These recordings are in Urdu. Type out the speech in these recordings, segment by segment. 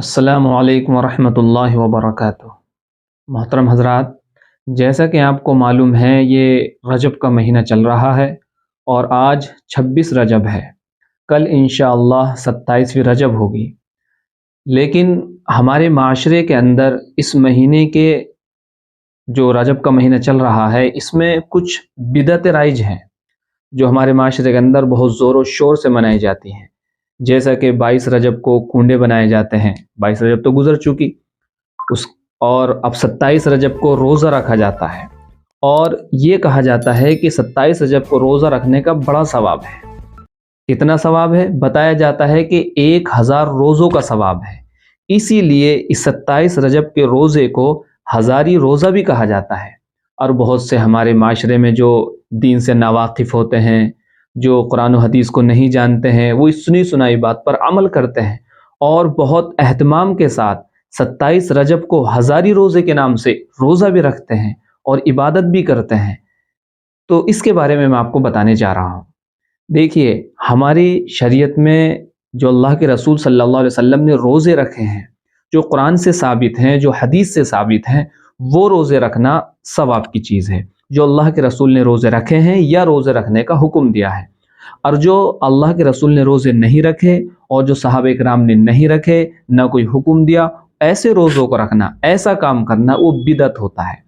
السلام علیکم ورحمۃ اللہ وبرکاتہ۔ محترم حضرات، جیسا کہ آپ کو معلوم ہے یہ رجب کا مہینہ چل رہا ہے اور آج 26 رجب ہے۔ کل انشاءاللہ 27ویں رجب ہوگی، لیکن ہمارے معاشرے کے اندر اس مہینے کے جو رجب کا مہینہ چل رہا ہے اس میں کچھ بدعتیں رائج ہیں جو ہمارے معاشرے کے اندر بہت زور و شور سے منائی جاتی ہیں، جیسا کہ 22 رجب کو کنڈے بنائے جاتے ہیں۔ 22 رجب تو گزر چکی اور اب 27 رجب کو روزہ رکھا جاتا ہے، اور یہ کہا جاتا ہے کہ 27 رجب کو روزہ رکھنے کا بڑا ثواب ہے۔ کتنا ثواب ہے؟ بتایا جاتا ہے کہ 1000 روزوں کا ثواب ہے۔ اسی لیے اس 27 رجب کے روزے کو ہزاری روزہ بھی کہا جاتا ہے، اور بہت سے ہمارے معاشرے میں جو دین سے ناواقف ہوتے ہیں، جو قرآن و حدیث کو نہیں جانتے ہیں، وہ اس سنی سنائی بات پر عمل کرتے ہیں اور بہت اہتمام کے ساتھ 27 رجب کو ہزاری روزے کے نام سے روزہ بھی رکھتے ہیں اور عبادت بھی کرتے ہیں۔ تو اس کے بارے میں آپ کو بتانے جا رہا ہوں۔ دیکھیے، ہماری شریعت میں جو اللہ کے رسول صلی اللہ علیہ وسلم نے روزے رکھے ہیں، جو قرآن سے ثابت ہیں، جو حدیث سے ثابت ہیں، وہ روزے رکھنا ثواب کی چیز ہے۔ جو اللہ کے رسول نے روزے رکھے ہیں یا روزے رکھنے کا حکم دیا ہے، اور جو اللہ کے رسول نے روزے نہیں رکھے اور جو صحابہ کرام نے نہیں رکھے، نہ کوئی حکم دیا، ایسے روزوں کو رکھنا، ایسا کام کرنا، وہ بدعت ہوتا ہے۔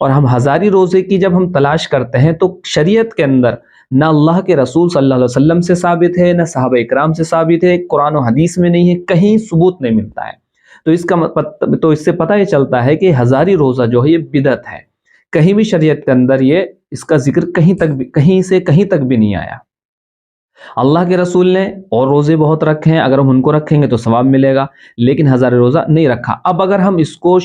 اور ہم ہزاری روزے کی جب ہم تلاش کرتے ہیں تو شریعت کے اندر نہ اللہ کے رسول صلی اللہ علیہ وسلم سے ثابت ہے، نہ صحابہ کرام سے ثابت ہے، قرآن و حدیث میں نہیں ہے، کہیں ثبوت نہیں ملتا ہے۔ تو اس سے پتہ یہ چلتا ہے کہ ہزاری روزہ جو ہے یہ بدعت ہے۔ کہیں بھی شریعت کے اندر اس کا ذکر کہیں سے کہیں تک بھی نہیں آیا۔ اللہ کے رسول نے اور روزے بہت رکھے ہیں، اگر ہم ان کو رکھیں گے تو ثواب ملے گا، لیکن ہزار روزہ نہیں رکھا۔ اب اگر ہم اس کو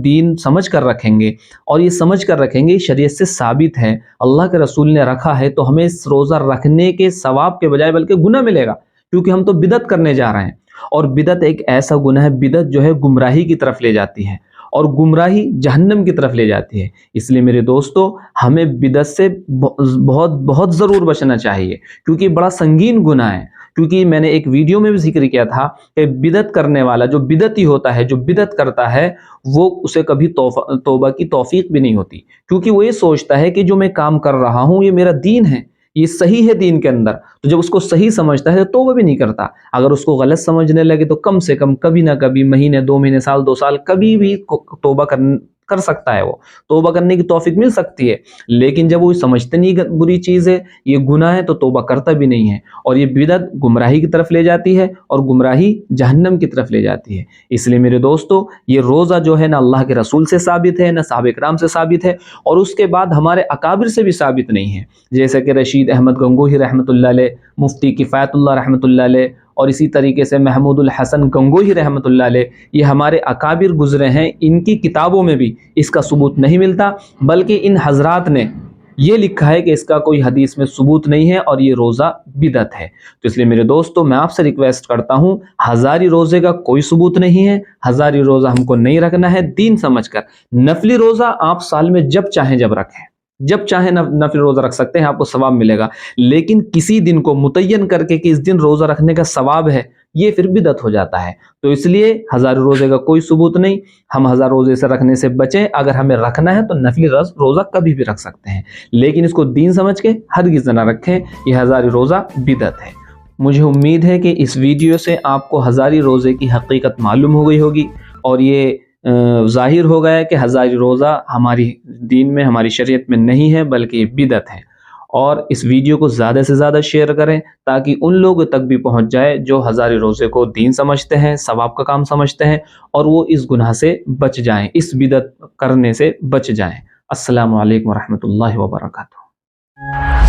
دین سمجھ کر رکھیں گے اور یہ سمجھ کر رکھیں گے شریعت سے ثابت ہے، اللہ کے رسول نے رکھا ہے، تو ہمیں اس روزہ رکھنے کے ثواب کے بجائے بلکہ گناہ ملے گا، کیونکہ ہم تو بدعت کرنے جا رہے ہیں۔ اور بدعت ایک ایسا گناہ ہے، بدعت جو ہے گمراہی کی طرف لے جاتی ہے، اور گمراہی جہنم کی طرف لے جاتی ہے۔ اس لیے میرے دوستو، ہمیں بدعت سے بہت ضرور بچنا چاہیے، کیونکہ بڑا سنگین گناہ ہے۔ کیونکہ میں نے ایک ویڈیو میں بھی ذکر کیا تھا کہ بدعت کرنے والا جو بدعتی ہوتا ہے، جو بدعت کرتا ہے، وہ اسے کبھی توبہ کی توفیق بھی نہیں ہوتی، کیونکہ وہ یہ سوچتا ہے کہ جو میں کام کر رہا ہوں یہ میرا دین ہے، یہ صحیح ہے دین کے اندر۔ تو جب اس کو صحیح سمجھتا ہے تو توبہ بھی نہیں کرتا۔ اگر اس کو غلط سمجھنے لگے تو کم سے کم کبھی نہ کبھی، مہینے 2 مہینے، سال 2 سال، کبھی بھی توبہ کر سکتا ہے، وہ توبہ کرنے کی توفیق مل سکتی ہے۔ لیکن جب وہ سمجھتے نہیں بری چیز ہے، یہ گناہ ہے، تو توبہ کرتا بھی نہیں ہے، اور یہ بدعت گمراہی کی طرف لے جاتی ہے، اور گمراہی جہنم کی طرف لے جاتی ہے۔ اس لیے میرے دوستو، یہ روزہ جو ہے نہ اللہ کے رسول سے ثابت ہے، نہ صحابہ کرام سے ثابت ہے، اور اس کے بعد ہمارے اکابر سے بھی ثابت نہیں ہے، جیسے کہ رشید احمد گنگوہی رحمۃ اللہ علیہ، مفتی کفایت اللہ رحمۃ اللہ علیہ، اور اسی طریقے سے محمود الحسن گنگوہی رحمۃ اللہ علیہ۔ یہ ہمارے اکابر گزرے ہیں، ان کی کتابوں میں بھی اس کا ثبوت نہیں ملتا، بلکہ ان حضرات نے یہ لکھا ہے کہ اس کا کوئی حدیث میں ثبوت نہیں ہے اور یہ روزہ بدعت ہے۔ تو اس لیے میرے دوستو، میں آپ سے ریکویسٹ کرتا ہوں، ہزاری روزے کا کوئی ثبوت نہیں ہے، ہزاری روزہ ہم کو نہیں رکھنا ہے دین سمجھ کر۔ نفلی روزہ آپ سال میں جب چاہیں جب رکھیں، جب چاہیں نفل روزہ رکھ سکتے ہیں، آپ کو ثواب ملے گا، لیکن کسی دن کو متعین کر کے کہ اس دن روزہ رکھنے کا ثواب ہے، یہ پھر بدعت ہو جاتا ہے۔ تو اس لیے ہزار روزے کا کوئی ثبوت نہیں، ہم ہزار روزے سے رکھنے سے بچیں۔ اگر ہمیں رکھنا ہے تو نفلی روزہ کبھی بھی رکھ سکتے ہیں، لیکن اس کو دین سمجھ کے ہرگز نہ رکھیں، یہ ہزاری روزہ بدعت ہے۔ مجھے امید ہے کہ اس ویڈیو سے آپ کو ہزاری روزے کی حقیقت معلوم ہو گئی ہوگی، اور یہ ظاہر ہو گیا ہے کہ ہزاری روزہ ہماری دین میں، ہماری شریعت میں نہیں ہے، بلکہ یہ بدعت ہے۔ اور اس ویڈیو کو زیادہ سے زیادہ شیئر کریں تاکہ ان لوگوں تک بھی پہنچ جائے جو ہزاری روزے کو دین سمجھتے ہیں، ثواب کا کام سمجھتے ہیں، اور وہ اس گناہ سے بچ جائیں، اس بدعت کرنے سے بچ جائیں۔ السلام علیکم ورحمۃ اللہ وبرکاتہ۔